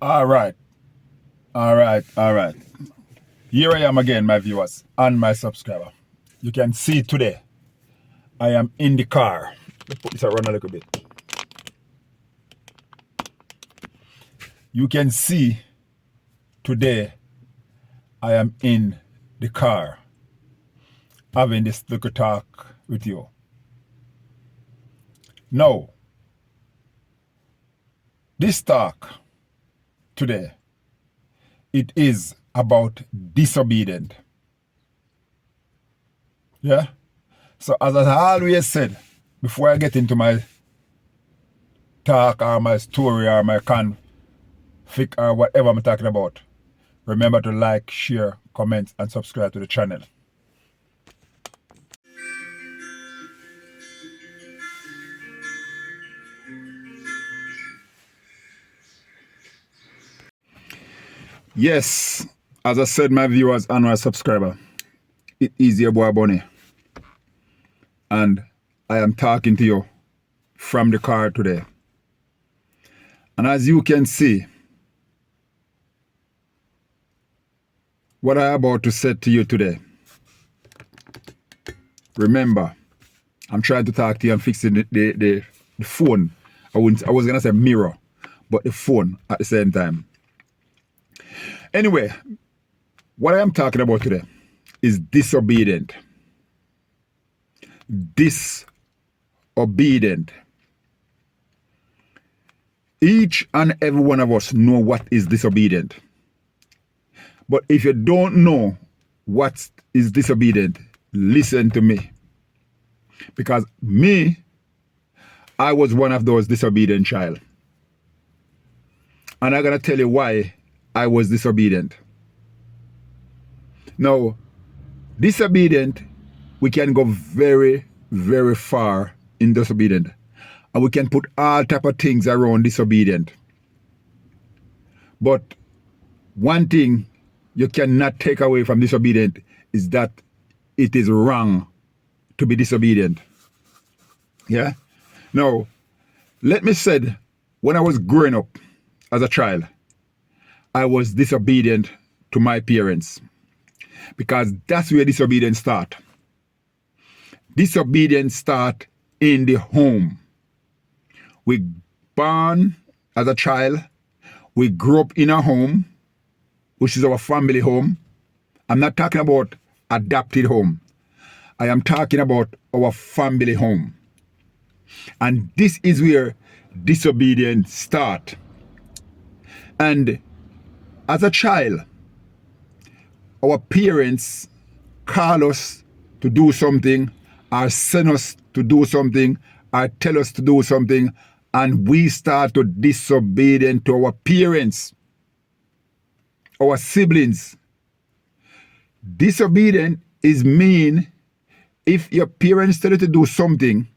All right, all right. Here I am again, my viewers and my subscriber. You can see today I am in the car. Let's put this around a little bit. You can see today I am in the car having this little talk with you. Now, this talk today, it is about disobedient. Yeah? So as I always said, before I get into my talk or my story or my conflict or whatever I'm talking about, remember to like, share, comment, and subscribe to the channel. Yes, as I said, my viewers and my subscriber, it is your boy Bunny. And I am talking to you from the car today. And as you can see, what I am about to say to you today, remember, I'm trying to talk to you and fixing the phone. I was gonna say mirror, but the phone at the same time. Anyway, what I am talking about today is disobedient. Disobedient. Each and every one of us know what is disobedient. But if you don't know what is disobedient, listen to me. Because me, I was one of those disobedient child. And I'm going to tell you why I was disobedient. Now, disobedient, we can go very, very far in disobedient. And we can put all type of things around disobedient. But one thing you cannot take away from disobedient is that it is wrong to be disobedient. Yeah? Now, let me say, when I was growing up as a child, I was disobedient to my parents. Because that's where disobedience start. Disobedience start in the home. We born as a child. We grew up in a home, which is our family home. I'm not talking about adopted home. I am talking about our family home. And this is where disobedience start. And as a child, our parents call us to do something, or send us to do something, or tell us to do something, and we start to disobedient to our parents, our siblings. Disobedient is mean if your parents tell you to do something,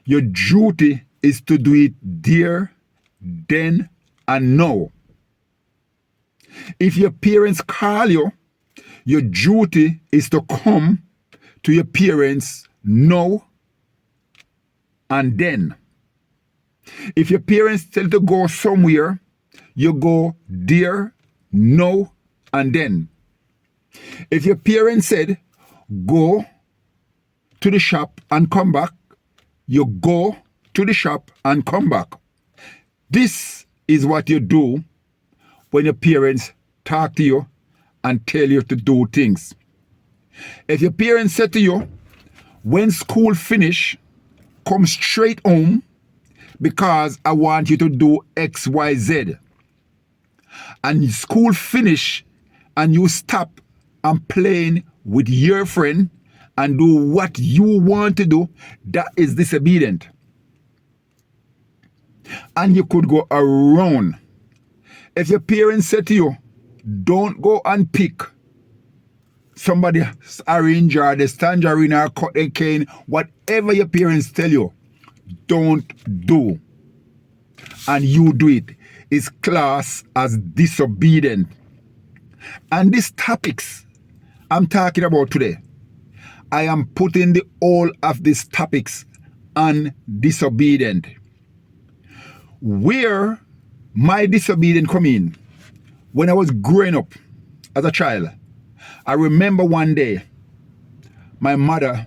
your duty is to do it there, then, and now. If your parents call you, your duty is to come to your parents now and then. If your parents tell you to go somewhere, you go there, now, and then. If your parents said, go to the shop and come back, you go to the shop and come back. This is what you do when your parents talk to you and tell you to do things. If your parents said to you, when school finish, come straight home because I want you to do X, Y, Z. And school finish and you stop and playing with your friend and do what you want to do, that is disobedient. And you could go around. If your parents said to you, don't go and pick somebody's orange or the tangerine or cotton cane, whatever your parents tell you, don't do. And you do it. Is classed as disobedient. And these topics I'm talking about today, I am putting the all of these topics on disobedient. Where my disobedience come in when I was growing up as a child. I remember one day my mother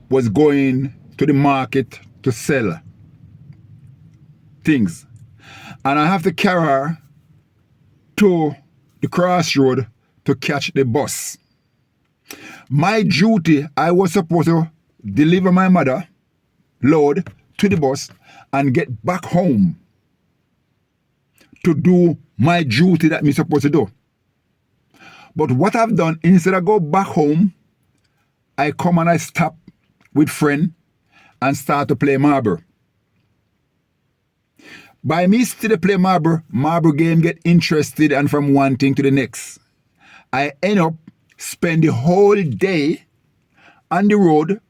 was going to the market to sell things, and I have to carry her to the crossroad to catch the bus. My duty, I was supposed to deliver my mother load to the bus and get back home to do my duty that me supposed to do. But what I've done, instead of go back home, I come and I stop with friend and start to play marble. By me still play marble game get interested, and from one thing to the next. I end up spend the whole day on the road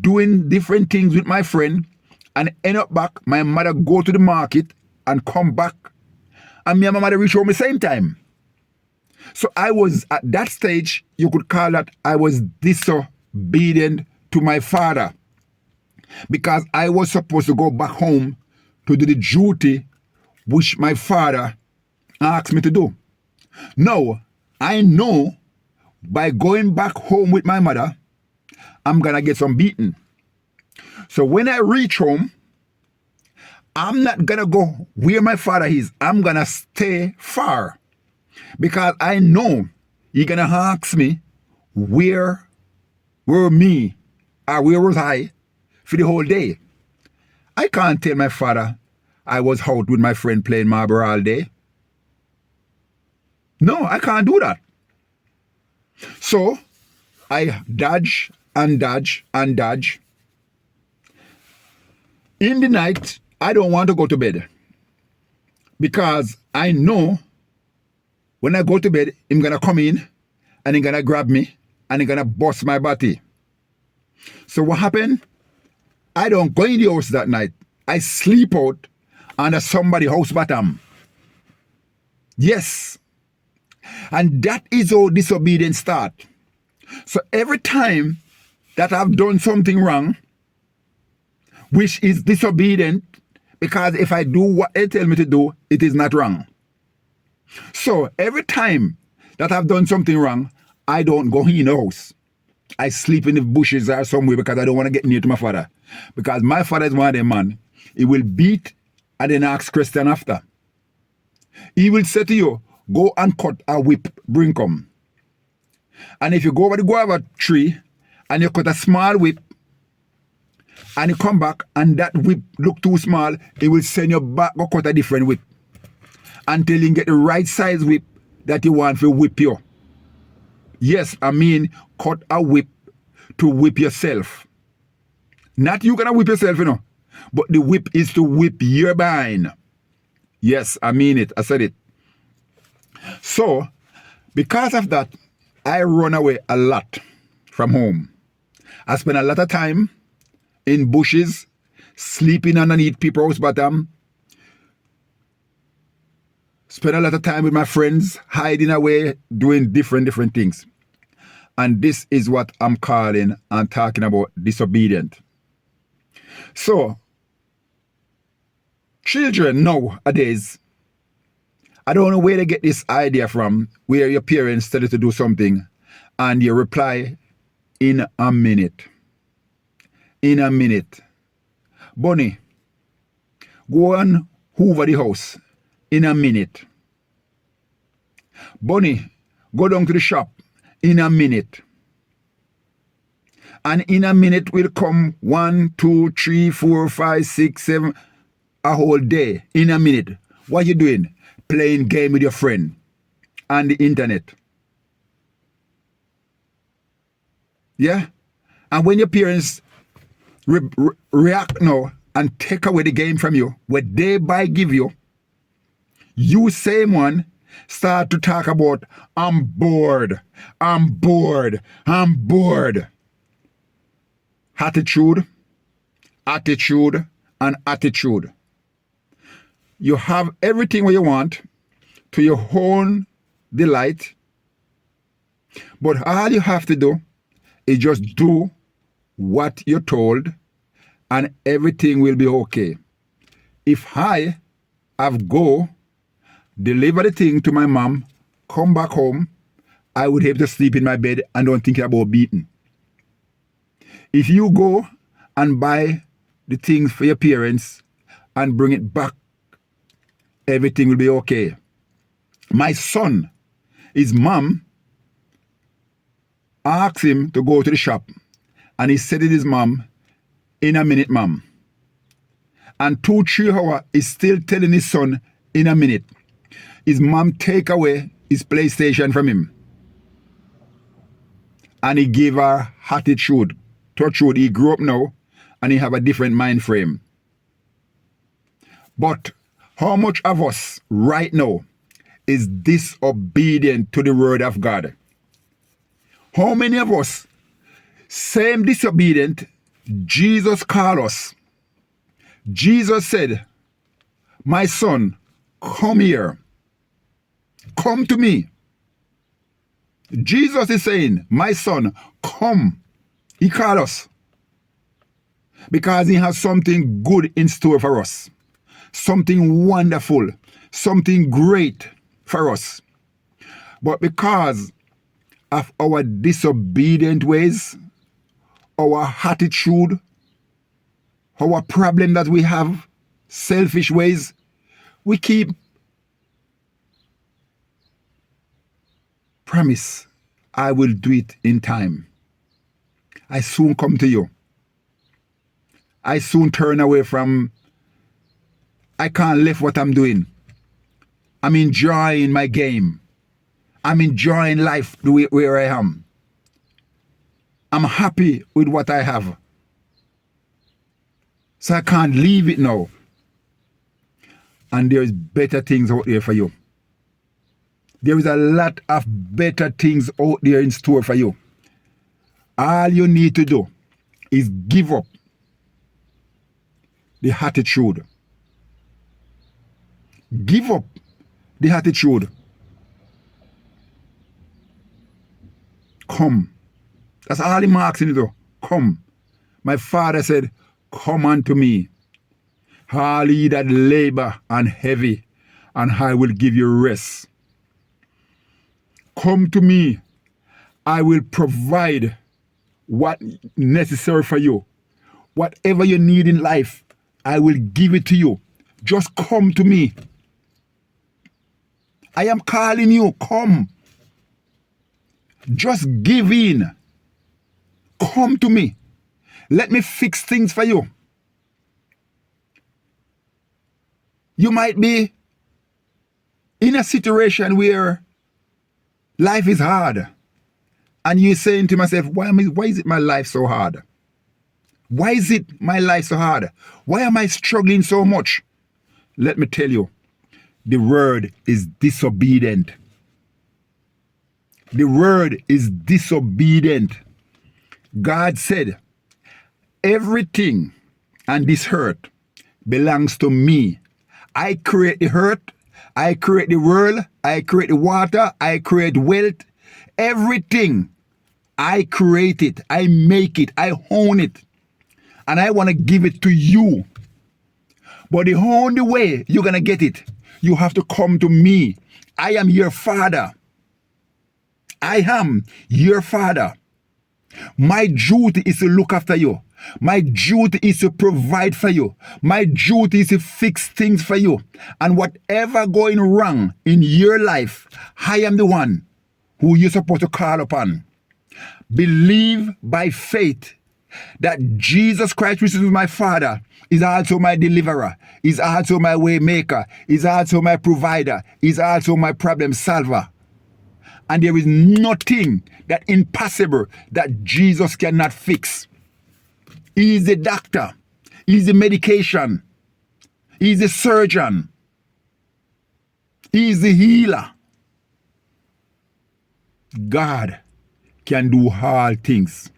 doing different things with my friend, and end up back, my mother go to the market and come back, and me and my mother reach home at the same time. So I was at that stage, you could call that I was disobedient to my father, because I was supposed to go back home to do the duty which my father asked me to do. Now, I know by going back home with my mother, I'm going to get some beating. So when I reach home, I'm not going to go where my father is. I'm going to stay far, because I know he's going to ask me where were me or where was I for the whole day. I can't tell my father I was out with my friend playing marble all day. No, I can't do that. So I dodge and dodge and dodge. In the night, I don't want to go to bed, because I know when I go to bed, he's going to come in and he's going to grab me and he's going to bust my body. So what happened? I don't go in the house that night. I sleep out under somebody's house bottom. Yes. And that is how disobedience start. So every time that I've done something wrong, which is disobedient, because if I do what they tell me to do, it is not wrong. So every time that I've done something wrong, I don't go in the house. I sleep in the bushes or somewhere, because I don't want to get near to my father. Because my father is one of them, man. He will beat and then ask question after. He will say to you, go and cut a whip, bring come. And if you go over the guava tree and you cut a small whip and you come back and that whip look too small, he will send you back go cut a different whip until you get the right size whip that you want to whip you. Yes, I mean cut a whip to whip yourself. Not you gonna whip yourself, you know, but the whip is to whip your behind. Yes, I mean it. I said it. So, because of that, I run away a lot from home. I spend a lot of time in bushes, sleeping underneath people's house bottom, spend a lot of time with my friends, hiding away, doing different things. And this is what I'm calling and talking about disobedient. So, children nowadays, I don't know where they get this idea from, where your parents tell you to do something and you reply, in a minute. In a minute. Bunny, go and hoover the house. In a minute. Bunny, go down to the shop. In a minute. And in a minute will come 1, 2, 3, 4, 5, 6, 7, a whole day. In a minute. What you doing? Playing game with your friend on the internet. Yeah? And when your parents react now and take away the game from you, what they buy give you, you same one start to talk about, I'm bored, I'm bored, I'm bored. Attitude, attitude, and attitude. You have everything what you want to your own delight, but all you have to do is just do what you're told and everything will be okay. If I have go deliver the thing to my mom, come back home, I would have to sleep in my bed and don't think about beating. If you go and buy the things for your parents and bring it back, everything will be okay. My son, his mom asked him to go to the shop, and he said to his mom, in a minute, mom. And 2-3 hours, he's still telling his son, in a minute. His mom take away his PlayStation from him. And he gave her attitude. Touch wood, he grew up now, and he have a different mind frame. But how much of us right now is disobedient to the word of God? How many of us, same disobedient, Jesus called us. Jesus said, my son, come here. Come to me. Jesus is saying, my son, come. He called us because he has something good in store for us, something wonderful, something great for us. But because of our disobedient ways, our attitude, our problem that we have, selfish ways, we keep promise, I will do it in time. I soon come to you. I soon turn away from, I can't live what I'm doing. I'm enjoying my game. I'm enjoying life where I am. I'm happy with what I have. So I can't leave it now. And there is better things out there for you. There is a lot of better things out there in store for you. All you need to do is give up the attitude. Give up the attitude. Come. That's all he asking you to do. Come. My father said, come unto me, all ye that labor and heavy, and I will give you rest. Come to me. I will provide what necessary for you. Whatever you need in life, I will give it to you. Just come to me. I am calling you. Come. Just give in. Come to me. Let me fix things for you. You might be in a situation where life is hard. And you're saying to myself, why is it my life so hard? Why is it my life so hard? Why am I struggling so much? Let me tell you, the word is disobedient. The word is disobedient. God said, everything on this earth belongs to me. I create the earth, I create the world, I create the water, I create wealth. Everything, I create it, I make it, I own it. And I want to give it to you. But the only way you're going to get it, you have to come to me. I am your father. I am your father. My duty is to look after you. My duty is to provide for you. My duty is to fix things for you. And whatever going wrong in your life, I am the one who you're supposed to call upon. Believe by faith that Jesus Christ, which is my Father, is also my deliverer, is also my way maker, is also my provider, is also my problem solver. And there is nothing that impossible that Jesus cannot fix. He is the doctor. He is the medication. He is the surgeon. He is the healer. God can do all things.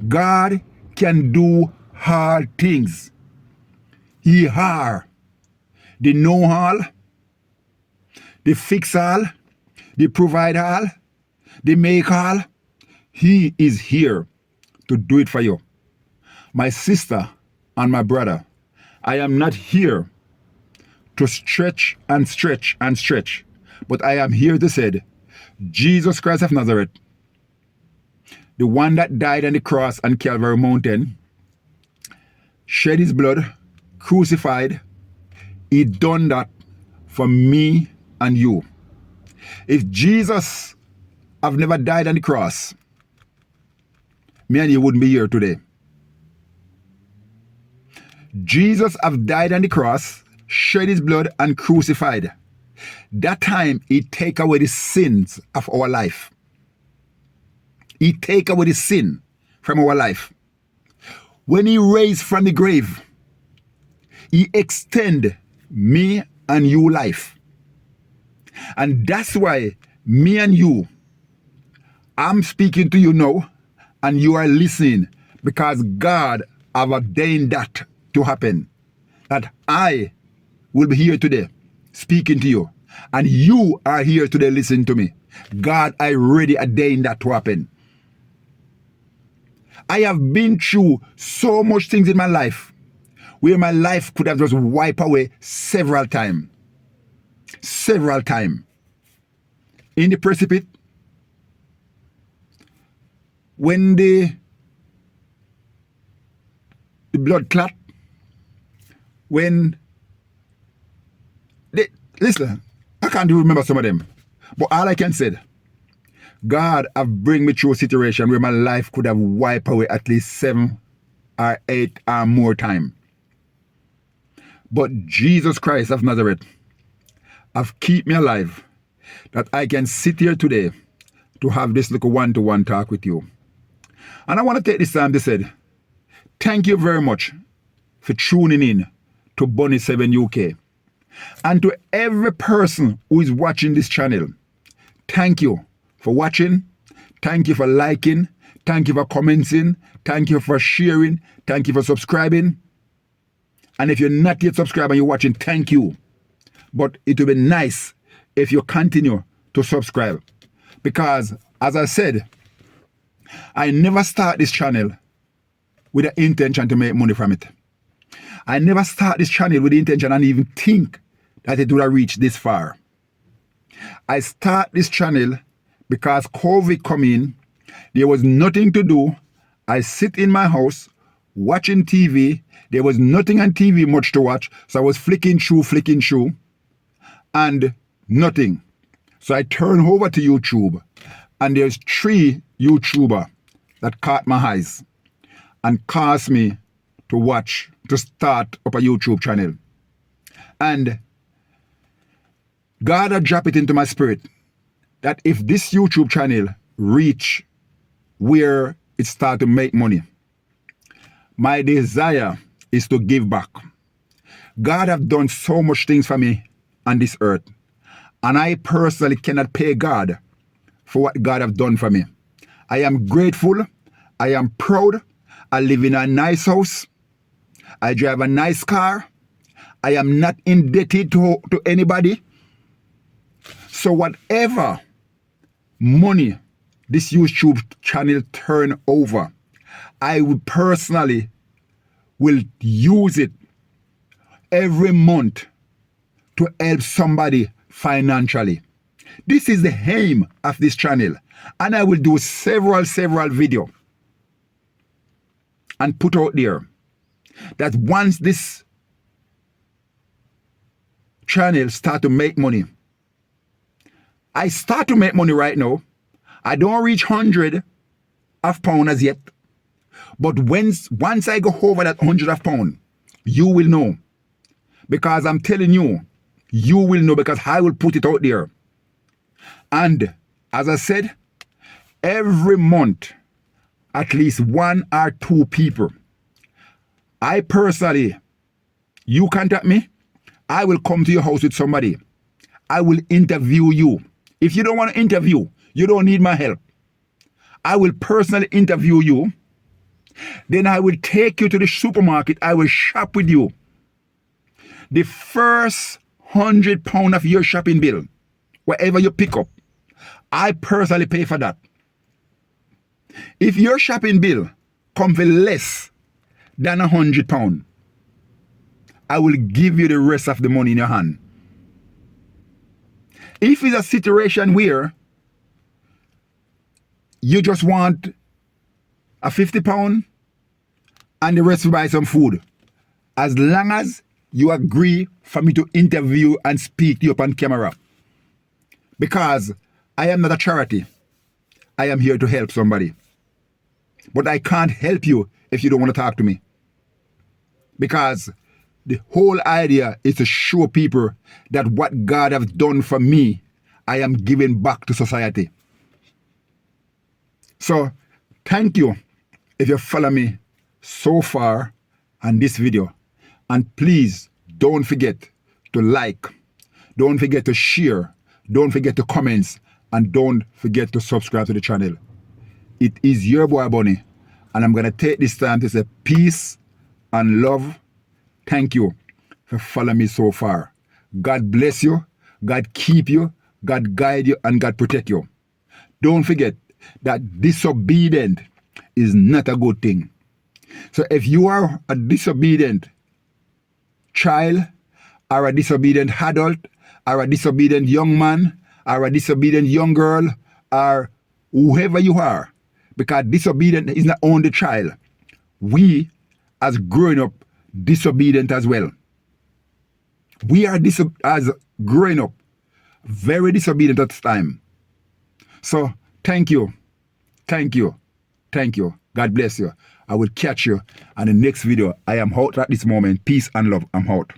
God can do all things. He are the know all, the fix all, the provide all, the make all. He is here to do it for you. My sister and my brother, I am not here to stretch and stretch and stretch. But I am here to say, Jesus Christ of Nazareth, the one that died on the cross on Calvary Mountain, shed his blood, crucified, he done that for me and you. If Jesus have never died on the cross, me and you wouldn't be here today. Jesus have died on the cross, shed his blood and crucified. That time he take away the sins of our life. He take away the sin from our life. When he raised from the grave, he extend me and you life. And that's why me and you, I'm speaking to you now and you are listening, because God have ordained that to happen. That I will be here today speaking to you, and you are here today listening to me. God, I already ordained that to happen. I have been through so much things in my life where my life could have just wiped away several times. Several times. In the precipice, when the blood clot, when listen, I can't even remember some of them, but all I can say, God have bring me through a situation where my life could have wiped away at least 7 or 8 or more time. But Jesus Christ of Nazareth have kept me alive, that I can sit here today to have this little one-to-one talk with you. And I want to take this time to say, thank you very much for tuning in to Bunny 7 UK. And to every person who is watching this channel, thank you for watching. Thank you for liking. Thank you for commenting. Thank you for sharing. Thank you for subscribing. And if you're not yet subscribed and you're watching, thank you. But it will be nice if you continue to subscribe. Because, as I said, I never start this channel with the intention to make money from it. I never start this channel with the intention and even think that it would have reached this far. I start this channel because COVID come in. There was nothing to do. I sit in my house watching TV. There was nothing on TV much to watch. So I was flicking through, and nothing. So I turn over to YouTube, and there's 3 YouTubers that caught my eyes and caused me to start up a YouTube channel. And God had dropped it into my spirit that if this YouTube channel reach where it start to make money, my desire is to give back. God have done so much things for me on this earth, and I personally cannot pay God for what God have done for me. I am grateful. I am proud. I live in a nice house. I drive a nice car. I am not indebted to anybody. So whatever money this YouTube channel turn over, I will personally use it every month to help somebody financially. This is the aim of this channel, and I will do several videos and put out there that once this channel start to make money, I start to make money right now. I don't reach 100 of pound as yet, but once I go over that 100 of pound, you will know, because I'm telling you, you will know, because I will put it out there. And as I said, every month, at least 1 or 2 people, I personally, you contact me, I will come to your house with somebody. I will interview you. If you don't want to interview, you don't need my help. I will personally interview you. Then I will take you to the supermarket. I will shop with you. The first £100 of your shopping bill, whatever you pick up, I personally pay for that. If your shopping bill comes for less than £100, I will give you the rest of the money in your hand. If it's a situation where you just want a 50 pound and the rest to buy some food, as long as you agree for me to interview and speak to you up on camera, because I am not a charity. I am here to help somebody. But I can't help you if you don't want to talk to me. Because the whole idea is to show people that what God has done for me, I am giving back to society. So, thank you if you follow me so far on this video. And please don't forget to like, don't forget to share, don't forget to comment, and don't forget to subscribe to the channel. It is your boy Bunny, and I'm going to take this time to say peace and love. Thank you for following me so far. God bless you, God keep you, God guide you, and God protect you. Don't forget that disobedient is not a good thing. So if you are a disobedient child, or a disobedient adult, or a disobedient young man, or a disobedient young girl, or whoever you are, because disobedient is not only the child. We, as growing up, disobedient as well. We are as growing up, very disobedient at this time. So, thank you. Thank you. Thank you. God bless you. I will catch you on the next video. I am out at this moment. Peace and love. I'm out.